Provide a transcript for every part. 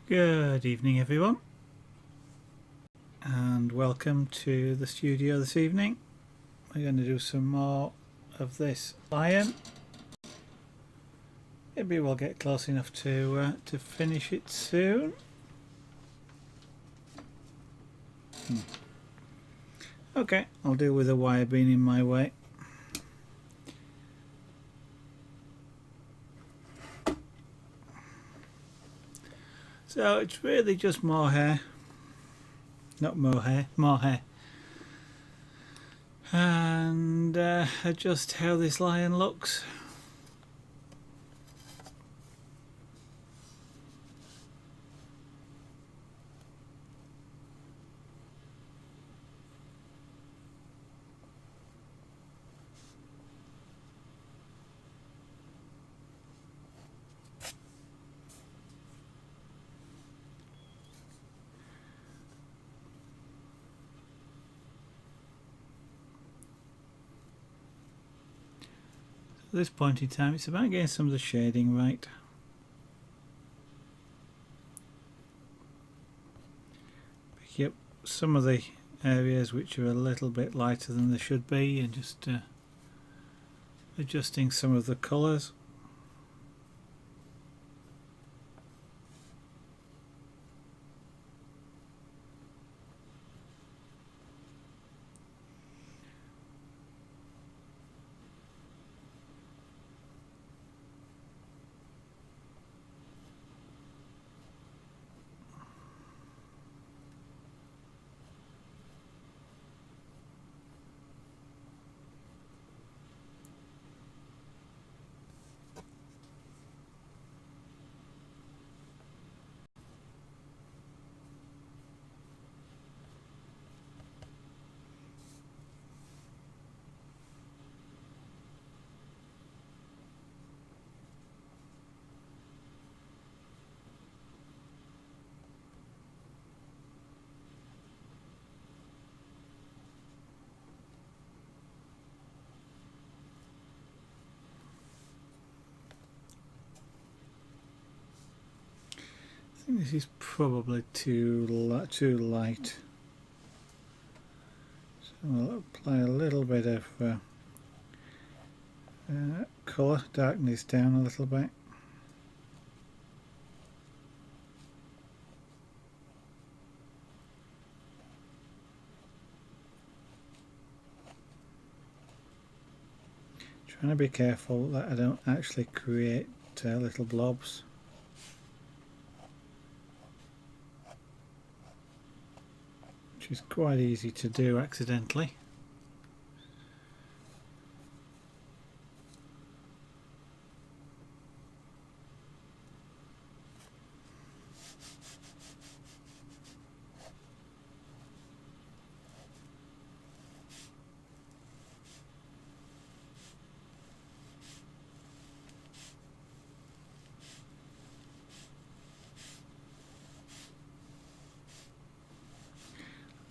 Good evening, everyone, and welcome to the studio this evening. We're going to do some more of this lion. Maybe we'll get close enough to finish it soon. Okay, I'll deal with the wire being in my way. So it's really just more hair. Not mohair, more hair. And adjust how this lion looks. At this point in time, it's about getting some of the shading right. Pick up some of the areas which are a little bit lighter than they should be, and just adjusting some of the colours. I think this is probably too light, so I'll apply a little bit of colour, darken this down a little bit. Trying to be careful that I don't actually create little blobs. Which is quite easy to do accidentally.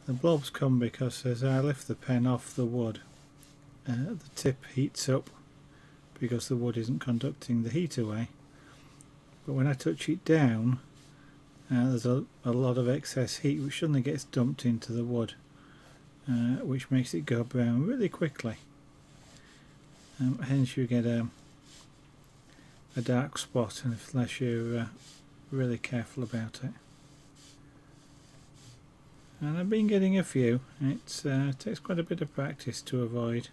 The blobs come because as I lift the pen off the wood, the tip heats up because the wood isn't conducting the heat away. But when I touch it down, there's a lot of excess heat which suddenly gets dumped into the wood, which makes it go brown really quickly. Hence you get a dark spot unless you're really careful about it. And I've been getting a few. It takes quite a bit of practice to avoid.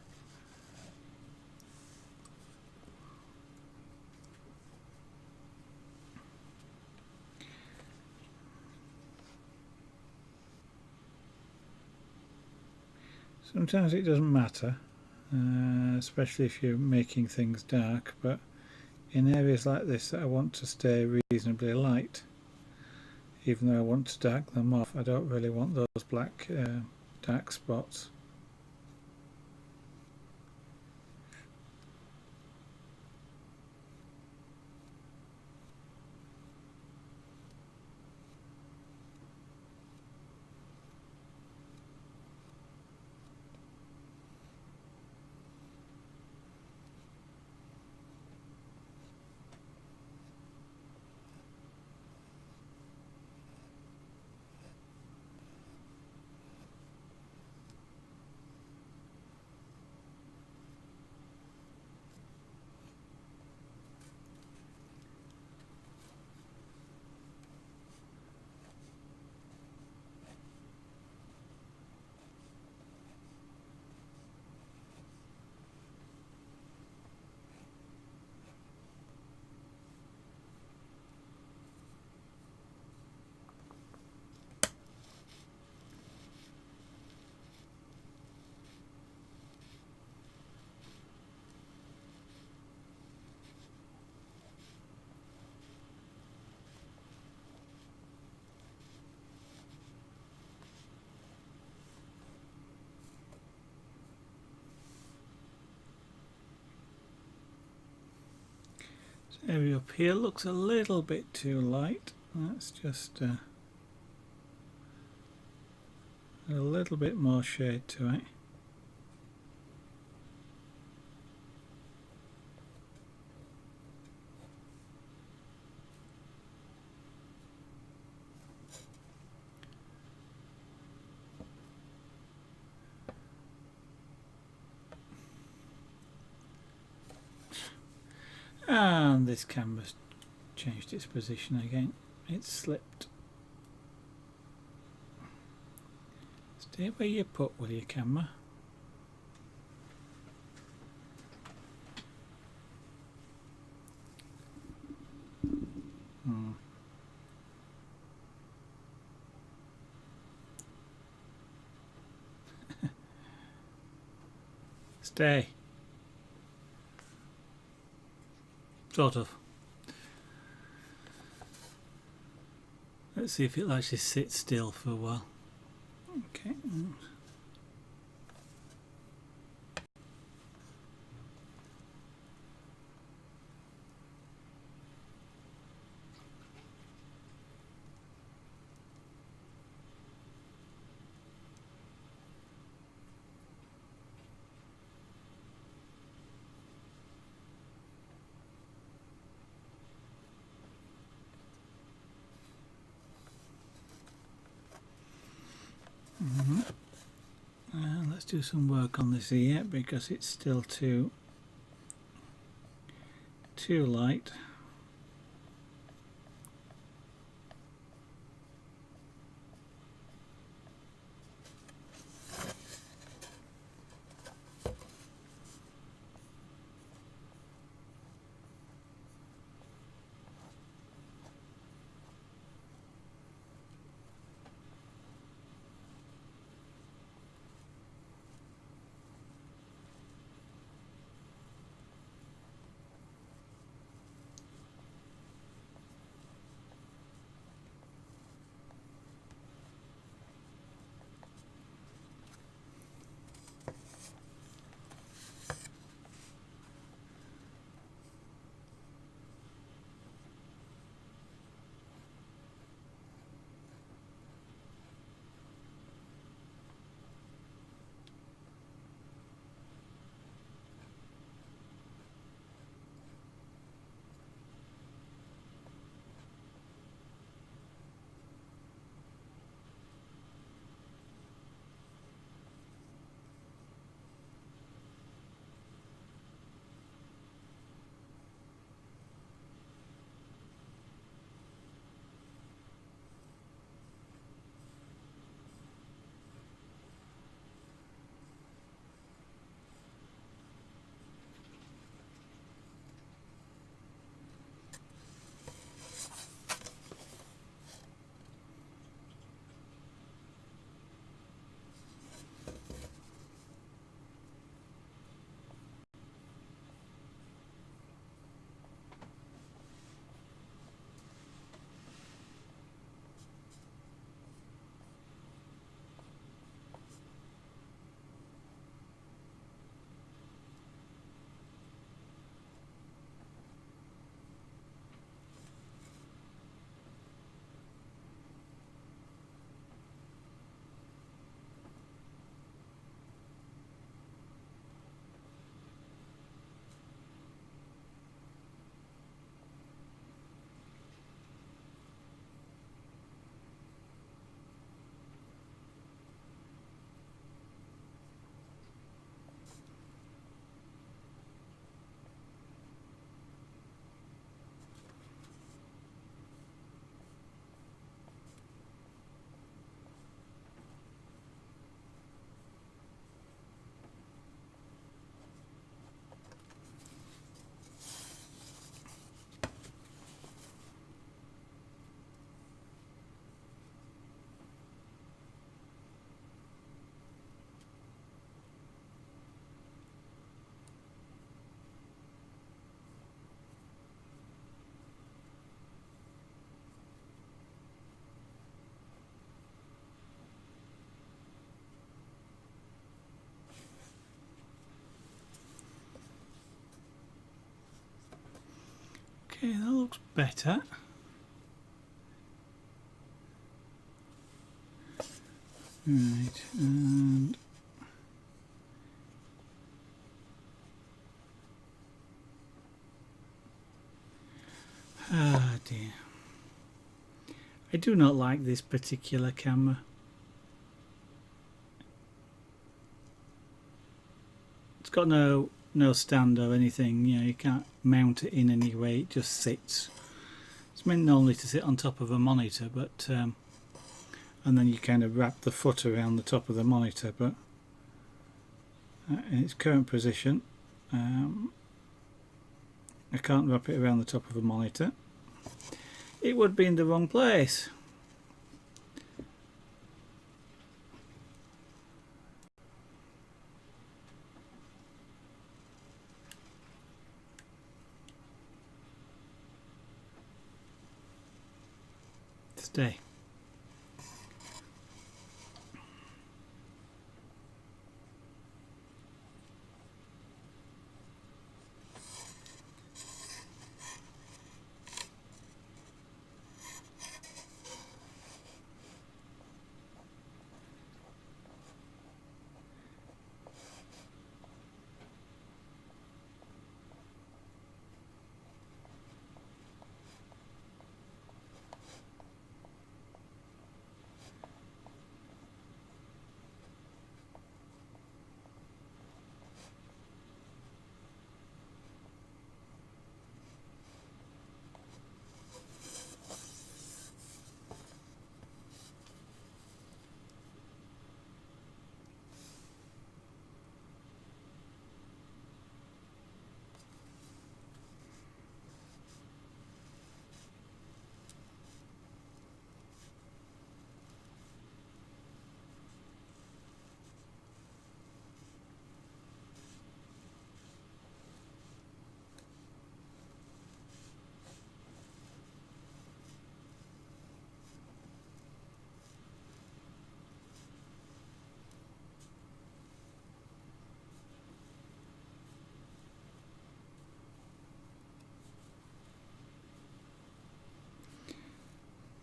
Sometimes it doesn't matter, especially if you're making things dark, but in areas like this that I want to stay reasonably light, even though I want to dark them off, I don't really want those black dark spots. Area up here looks a little bit too light. Let's just a little bit more shade to it. And this camera's changed its position again. It's slipped. Stay where you put with your camera. Stay. Sort of. Let's see if it'll actually sit still for a while. Okay. Let's do some work on this ear because it's still too light. Okay, that looks better. Right, and ah dear. I do not like this particular camera. It's got no stand or anything, you know, you can't mount it in any way, it just sits. It's meant normally to sit on top of a monitor, but and then you kind of wrap the foot around the top of the monitor, but in its current position I can't wrap it around the top of a monitor. It would be in the wrong place. Stay.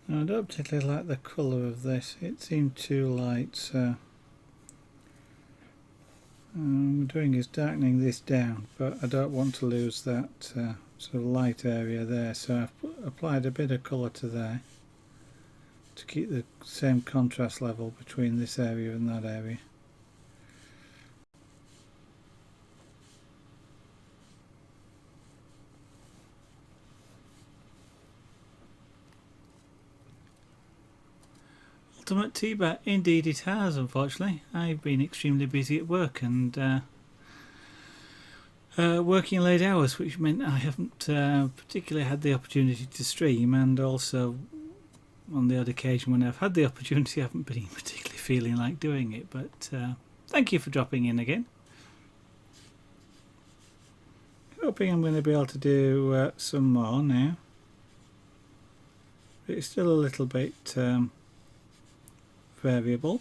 I don't particularly like the colour of this, it seemed too light, so what I'm doing is darkening this down, but I don't want to lose that sort of light area there, so I've applied a bit of colour to there to keep the same contrast level between this area and that area. Ultimate T-Bat, indeed it has, unfortunately. I've been extremely busy at work and working late hours, which meant I haven't particularly had the opportunity to stream, and also on the odd occasion when I've had the opportunity I haven't been particularly feeling like doing it, but thank you for dropping in again. Hoping I'm going to be able to do some more now. But it's still a little bit variable.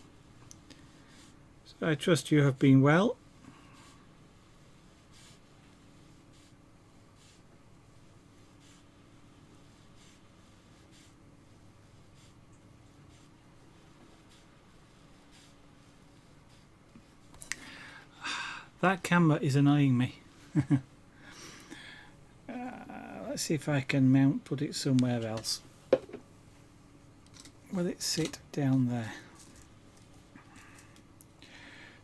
So I trust you have been well. That camera is annoying me. Let's see if I can put it somewhere else. Will it sit down there?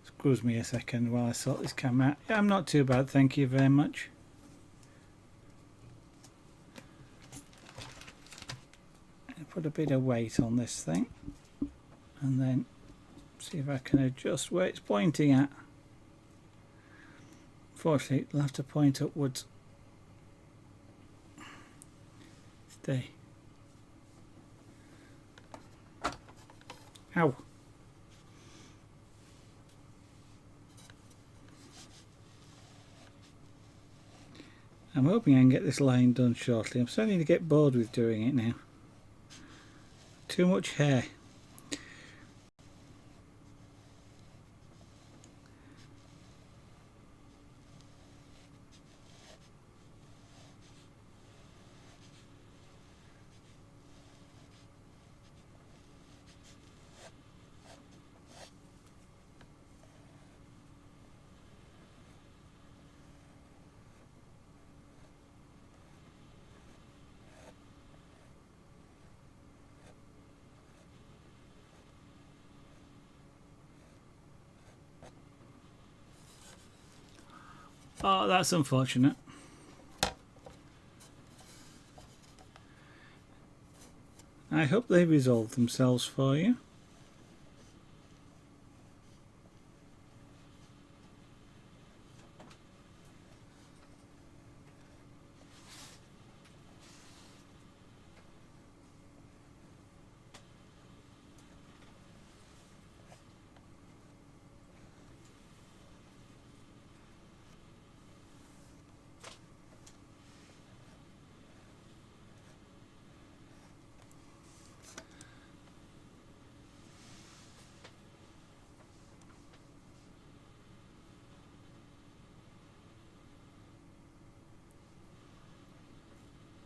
Excuse me a second while I sort this camera out. Yeah, I'm not too bad, thank you very much. I'll put a bit of weight on this thing and then see if I can adjust where it's pointing at. Unfortunately, it'll have to point upwards. Stay. Ow. I'm hoping I can get this line done shortly. I'm starting to get bored with doing it now. Too much hair. Oh, that's unfortunate. I hope they resolve themselves for you.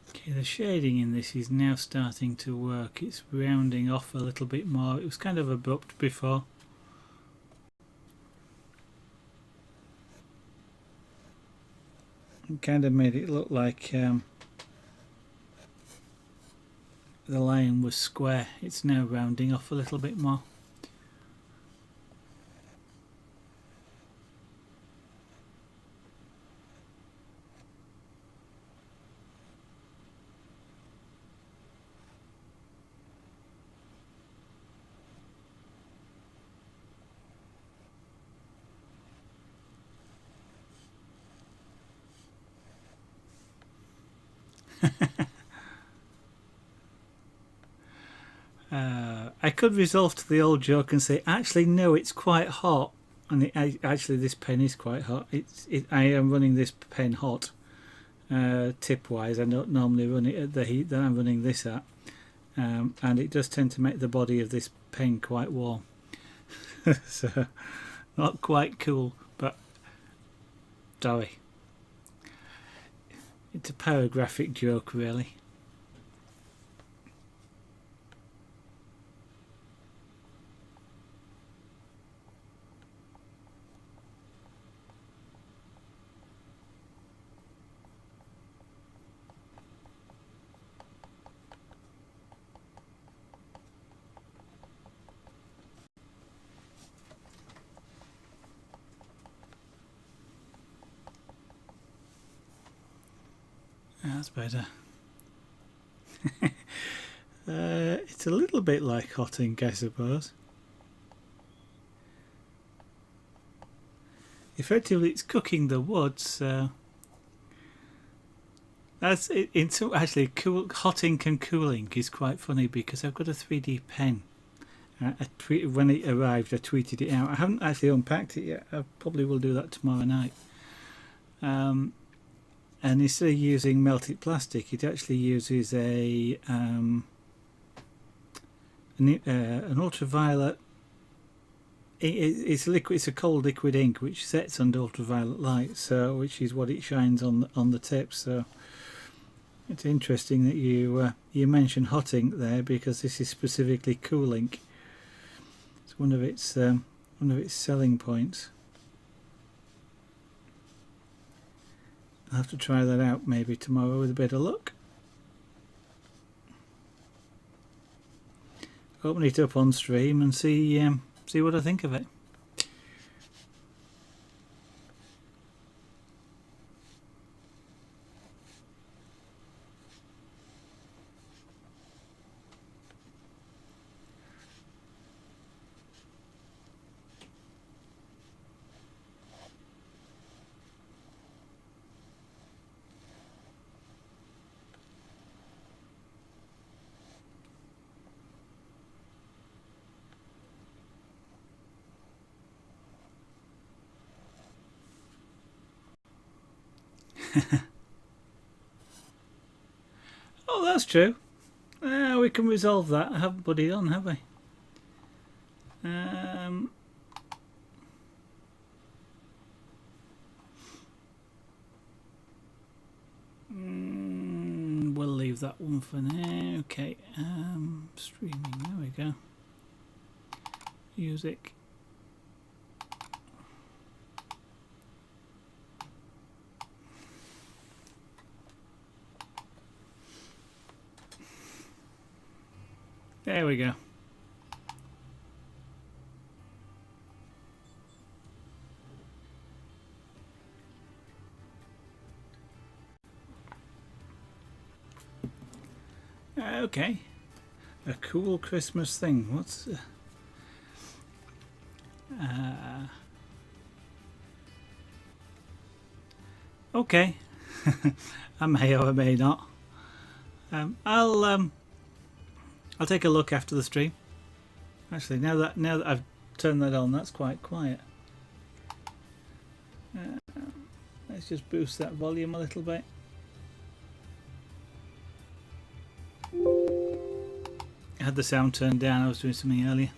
Okay, the shading in this is now starting to work. It's rounding off a little bit more. It was kind of abrupt before. It kind of made it look like the line was square. It's now rounding off a little bit more. I could resort to the old joke and say, actually, no, it's quite hot. And actually, this pen is quite hot. I am running this pen hot, tip-wise. I don't normally run it at the heat that I'm running this at. And it does tend to make the body of this pen quite warm. So, not quite cool, but sorry. It's a pyrographic joke, really. That's better. It's a little bit like hot ink, I suppose. Effectively, it's cooking the wood, so that's it. Actually, hot ink and cool ink is quite funny because I've got a 3D pen. When it arrived, I tweeted it out. I haven't actually unpacked it yet. I probably will do that tomorrow night. And instead of using melted plastic, it actually uses an ultraviolet. It's a liquid. It's a cold liquid ink which sets under ultraviolet light, so which is what it shines on the tips. So it's interesting that you mention hot ink there, because this is specifically cool ink. It's one of its selling points. I'll have to try that out maybe tomorrow with a bit of luck. Open it up on stream and see what I think of it. Oh, that's true. We can resolve that. I haven't put it on, have we? We'll leave that one for now. Okay. Streaming. There we go. Music. There we go. Okay, a cool Christmas thing. What's okay? I may or I may not. I'll take a look after the stream. Actually, now that I've turned that on, that's quite quiet. Let's just boost that volume a little bit. I had the sound turned down. I was doing something earlier.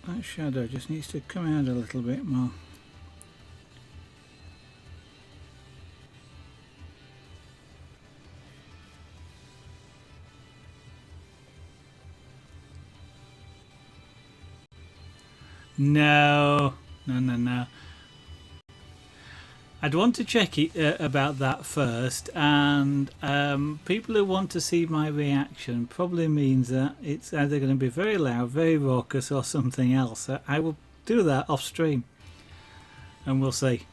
That shadow just needs to come out a little bit more. No. I'd want to check it, about that first, and people who want to see my reaction probably means that it's either going to be very loud, very raucous, or something else. I will do that off stream, and we'll see.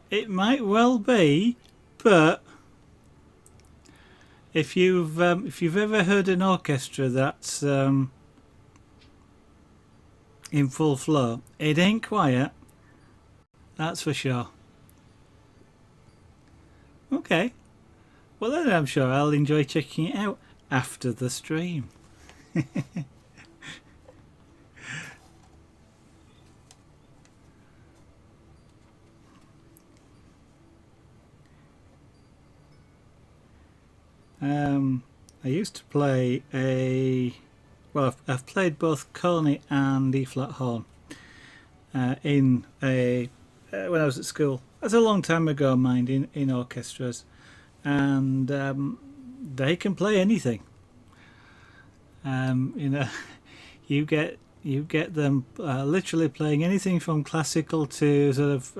It might well be, but if you've ever heard an orchestra that's in full flow, it ain't quiet. That's for sure. Okay. Well then, I'm sure I'll enjoy checking it out after the stream. I used to play I've played both cornet and E flat horn when I was at school. That's a long time ago, mind, in orchestras, and they can play anything. You get them literally playing anything from classical to sort of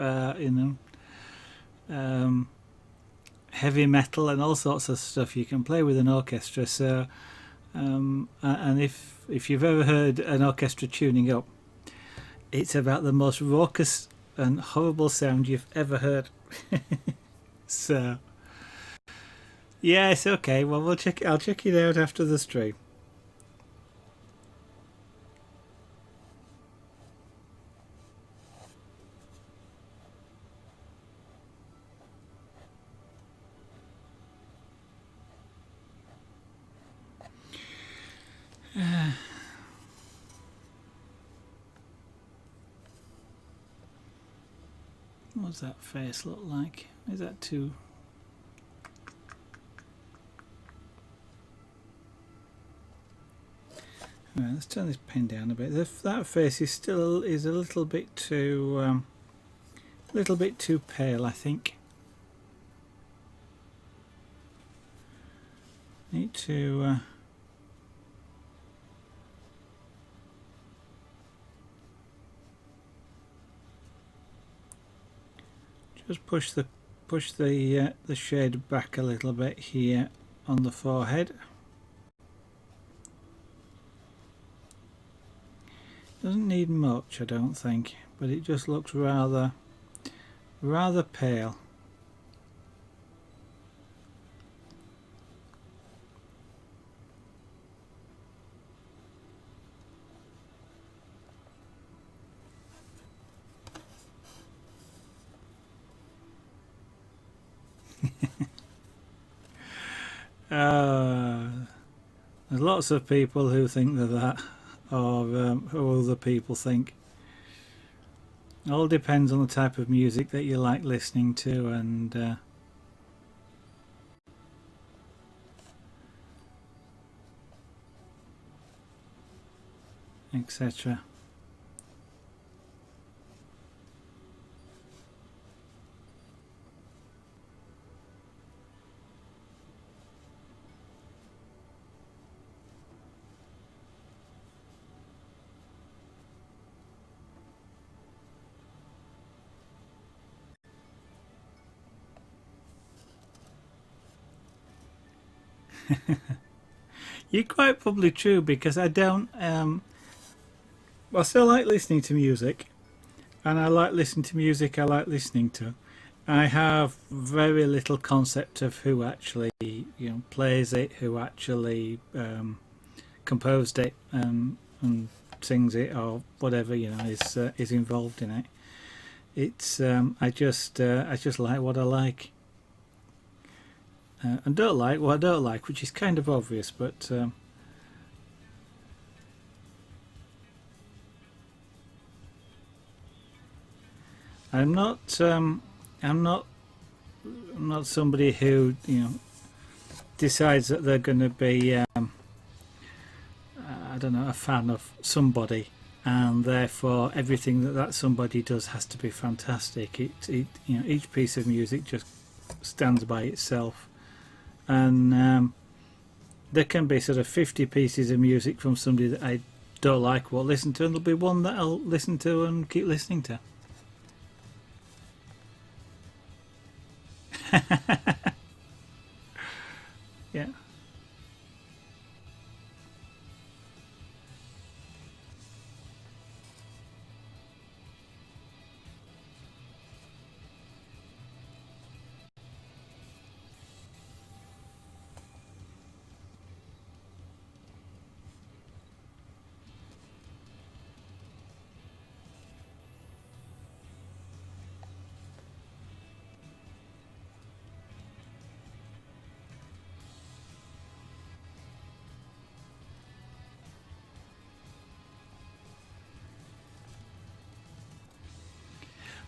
heavy metal and all sorts of stuff you can play with an orchestra. So, and if you've ever heard an orchestra tuning up, it's about the most raucous and horrible sound you've ever heard. So, yes, okay. Well, I'll check it out after the stream. What's that face look like? Is that too... Right, let's turn this pen down a bit. That face is still a little bit too pale, I think. Need to just push the shade back a little bit here on the forehead. Doesn't need much, I don't think, but it just looks rather pale. There's lots of people who think that, or who other people think. It all depends on the type of music that you like listening to, and etc. You're quite probably true, because I don't. I still like listening to music, and I like listening to music I like listening to. I have very little concept of who actually, plays it, who actually composed it, and sings it, or whatever is involved in it. It's I just like what I like, and don't like what I don't like, which is kind of obvious, but. I'm not. I'm not somebody who decides that they're going to be. I don't know, a fan of somebody, and therefore everything that somebody does has to be fantastic. Each piece of music just stands by itself, and there can be sort of 50 pieces of music from somebody that I don't like or listen to, and there'll be one that I'll listen to and keep listening to. Yeah.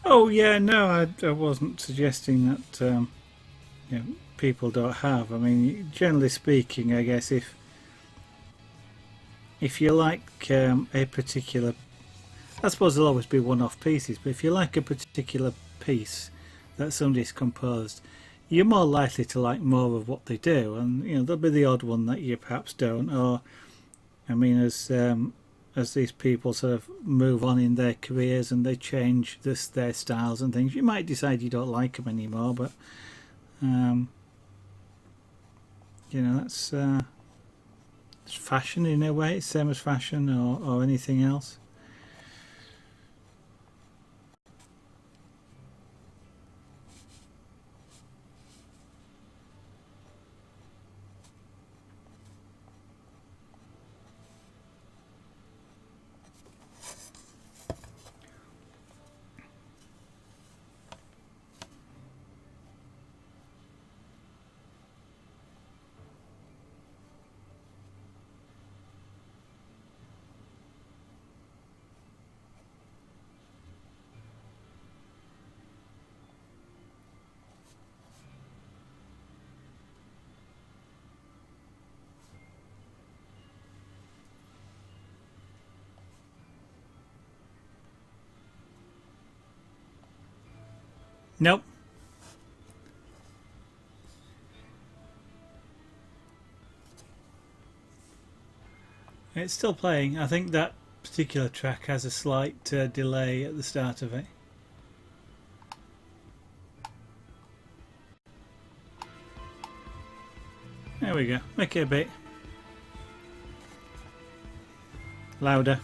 Oh yeah, no, I wasn't suggesting that people don't have. I mean, generally speaking, I guess if you like a particular, I suppose there'll always be one-off pieces, but if you like a particular piece that somebody's composed, you're more likely to like more of what they do, and there'll be the odd one that you perhaps don't. Or, I mean, as these people sort of move on in their careers and they change their styles and things, you might decide you don't like them anymore, but that's it's fashion in a way. It's same as fashion or anything else. Nope. It's still playing. I think that particular track has a slight delay at the start of it. There we go. Make it a bit louder.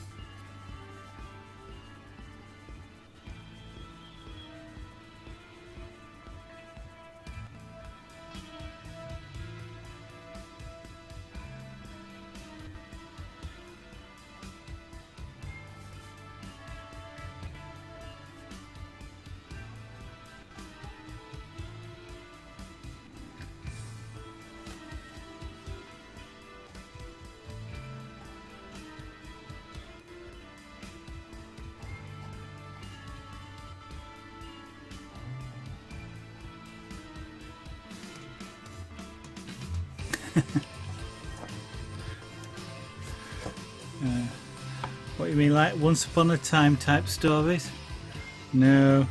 What you mean, like Once Upon a Time type stories? No.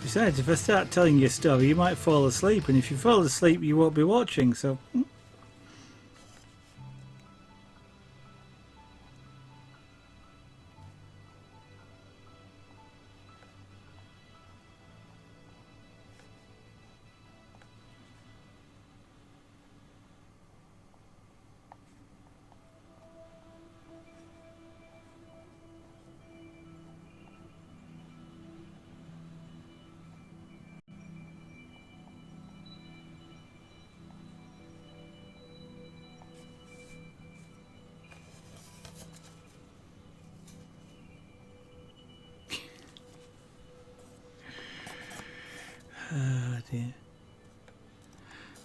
Besides, if I start telling you a story, you might fall asleep, and if you fall asleep, you won't be watching, so... Oh dear.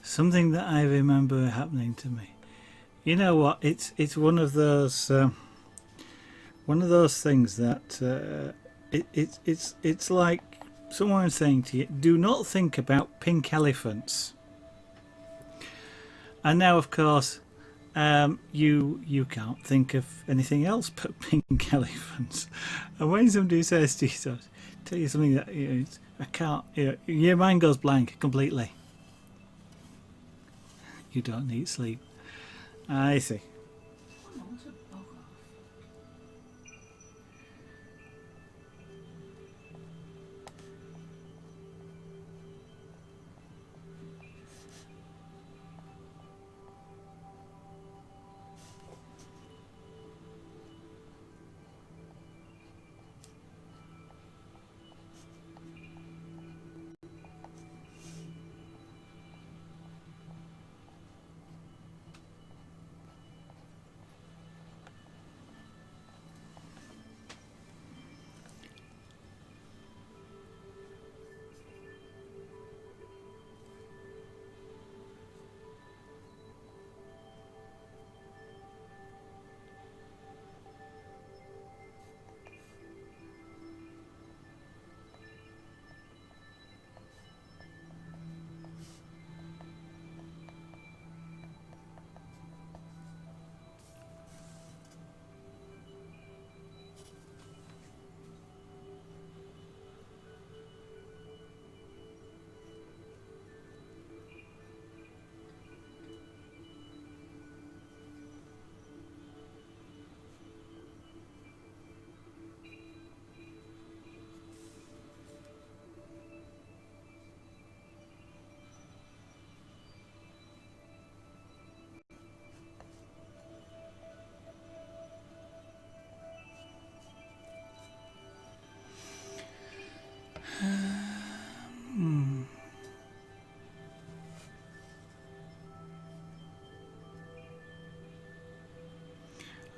Something that I remember happening to me. You know what? It's one of those things that it's like someone saying to you, "Do not think about pink elephants." And now, of course, you can't think of anything else but pink elephants. And when somebody says to you, tell you something that I can't, your mind goes blank completely. You don't need sleep. I see.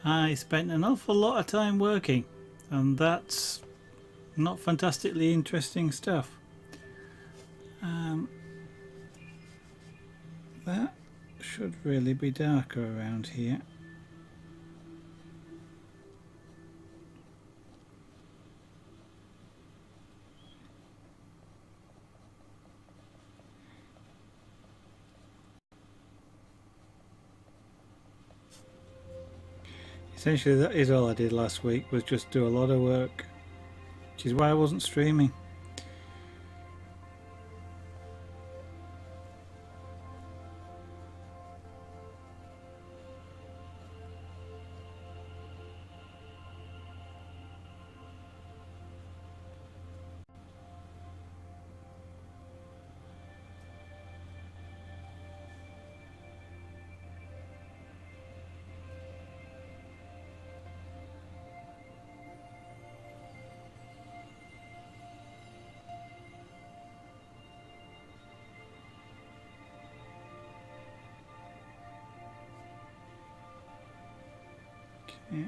I spent an awful lot of time working, and that's not fantastically interesting stuff. That should really be darker around here. Essentially, that is all I did last week, was just do a lot of work, which is why I wasn't streaming. Okay.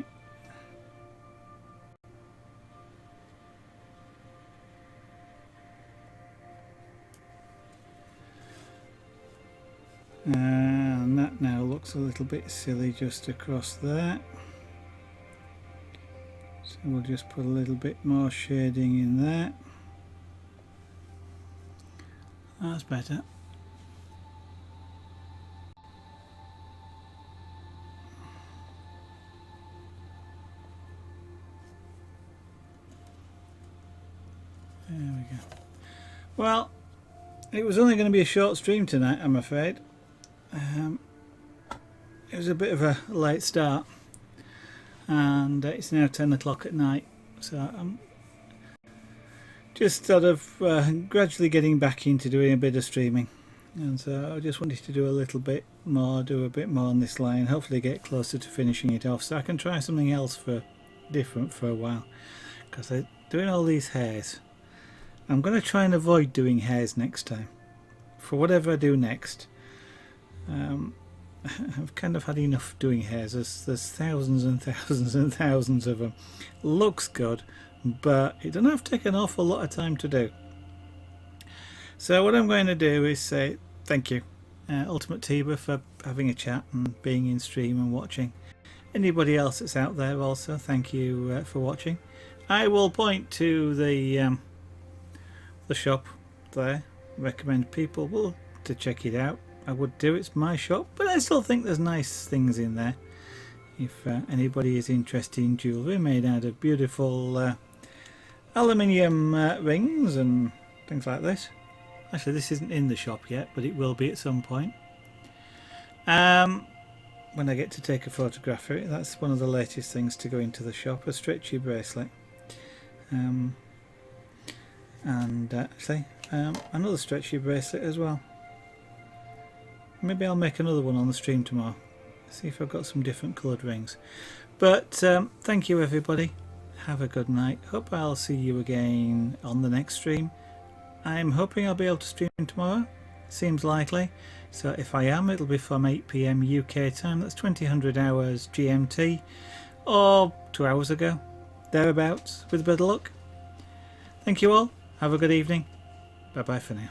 And that now looks a little bit silly just across there. So we'll just put a little bit more shading in there. That's better. There we go. Well, it was only going to be a short stream tonight, I'm afraid. It was a bit of a late start, and it's now 10 o'clock at night, so I'm just sort of gradually getting back into doing a bit of streaming, and so I just wanted to do a little bit more, do a bit more on this line, hopefully get closer to finishing it off so I can try something else different for a while, because I'm doing all these hairs. I'm going to try and avoid doing hairs next time, for whatever I do next. I've kind of had enough doing hairs. There's thousands and thousands and thousands of them. Looks good, but it doesn't have to take an awful lot of time to do. So what I'm going to do is say thank you, Ultimate Tiba, for having a chat and being in stream and watching. Anybody else that's out there also, thank you for watching. I will point to the shop there. Recommend people to check it out. I would do, it's my shop, but I still think there's nice things in there. If anybody is interested in jewellery made out of beautiful aluminium rings and things like this. Actually, this isn't in the shop yet, but it will be at some point. When I get to take a photograph of it, that's one of the latest things to go into the shop, a stretchy bracelet. And actually, another stretchy bracelet as well. Maybe I'll make another one on the stream tomorrow. See if I've got some different coloured rings. But thank you everybody. Have a good night. Hope I'll see you again on the next stream. I'm hoping I'll be able to stream tomorrow. Seems likely. So if I am, it'll be from 8 PM UK time. That's 2000 hours GMT. Or 2 hours ago. Thereabouts, with a bit of luck. Thank you all. Have a good evening. Bye bye for now.